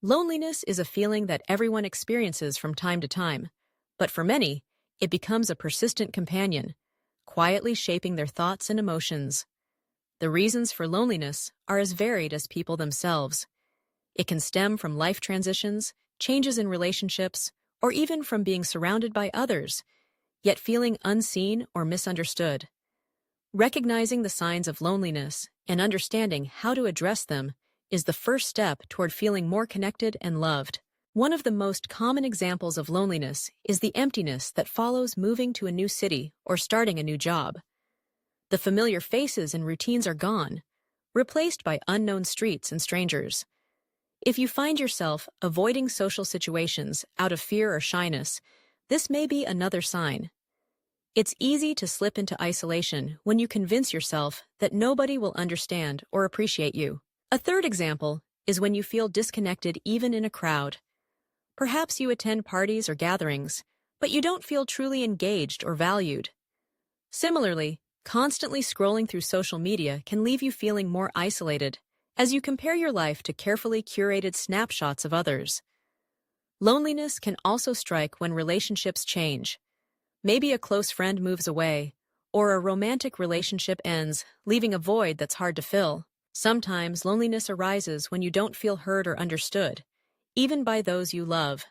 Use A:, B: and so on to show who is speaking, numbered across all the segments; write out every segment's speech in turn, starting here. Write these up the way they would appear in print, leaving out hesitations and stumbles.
A: Loneliness is a feeling that everyone experiences from time to time, but for many, it becomes a persistent companion, quietly shaping their thoughts and emotions. The reasons for loneliness are as varied as people themselves. It can stem from life transitions, changes in relationships, or even from being surrounded by others, yet feeling unseen or misunderstood. Recognizing the signs of loneliness and understanding how to address them is the first step toward feeling more connected and loved. One of the most common examples of loneliness is the emptiness that follows moving to a new city or starting a new job. The familiar faces and routines are gone, replaced by unknown streets and strangers. If you find yourself avoiding social situations out of fear or shyness, this may be another sign. It's easy to slip into isolation when you convince yourself that nobody will understand or appreciate you. A third example is when you feel disconnected even in a crowd. Perhaps you attend parties or gatherings, but you don't feel truly engaged or valued. Similarly, constantly scrolling through social media can leave you feeling more isolated as you compare your life to carefully curated snapshots of others. Loneliness can also strike when relationships change. Maybe a close friend moves away, or a romantic relationship ends, leaving a void that's hard to fill. Sometimes loneliness arises when you don't feel heard or understood, even by those you love.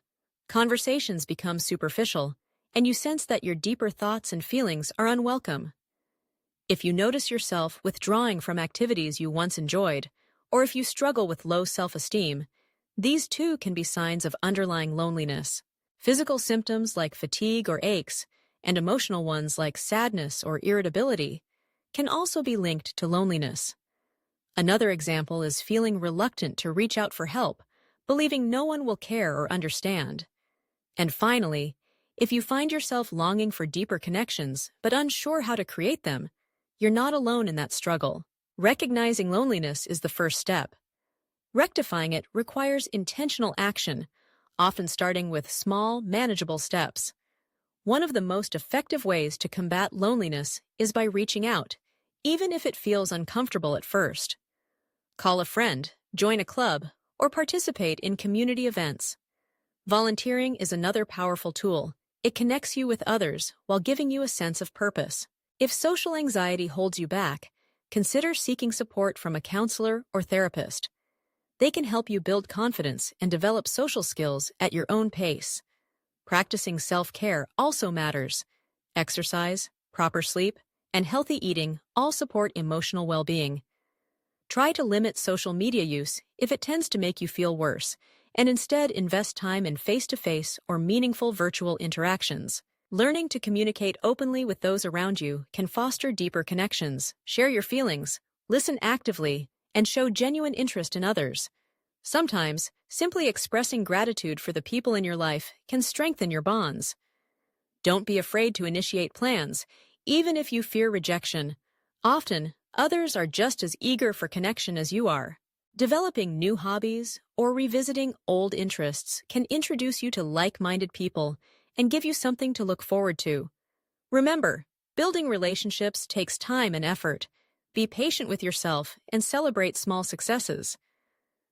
A: Conversations become superficial, and you sense that your deeper thoughts and feelings are unwelcome. If you notice yourself withdrawing from activities you once enjoyed, or if you struggle with low self-esteem, these too can be signs of underlying loneliness. Physical symptoms like fatigue or aches, and emotional ones like sadness or irritability, can also be linked to loneliness. Another example is feeling reluctant to reach out for help, believing no one will care or understand. And finally, if you find yourself longing for deeper connections but unsure how to create them, you're not alone in that struggle. Recognizing loneliness is the first step. Rectifying it requires intentional action, often starting with small, manageable steps. One of the most effective ways to combat loneliness is by reaching out, even if it feels uncomfortable at first. Call a friend, join a club, or participate in community events. Volunteering is another powerful tool. It connects you with others while giving you a sense of purpose. If social anxiety holds you back, consider seeking support from a counselor or therapist. They can help you build confidence and develop social skills at your own pace. Practicing self-care also matters. Exercise, proper sleep, and healthy eating all support emotional well-being. Try to limit social media use if it tends to make you feel worse, and instead invest time in face-to-face or meaningful virtual interactions. Learning to communicate openly with those around you can foster deeper connections, share your feelings, listen actively, and show genuine interest in others. Sometimes, simply expressing gratitude for the people in your life can strengthen your bonds. Don't be afraid to initiate plans, even if you fear rejection. Often, others are just as eager for connection as you are. Developing new hobbies or revisiting old interests can introduce you to like-minded people and give you something to look forward to. Remember, building relationships takes time and effort. Be patient with yourself and celebrate small successes.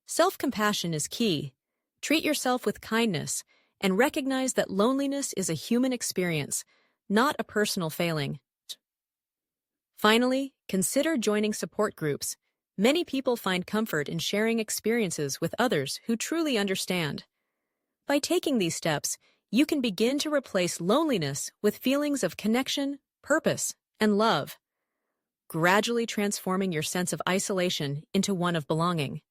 A: Self-compassion is key. Treat yourself with kindness and recognize that loneliness is a human experience, not a personal failing. Finally, consider joining support groups. Many people find comfort in sharing experiences with others who truly understand. By taking these steps, you can begin to replace loneliness with feelings of connection, purpose, and love, gradually transforming your sense of isolation into one of belonging.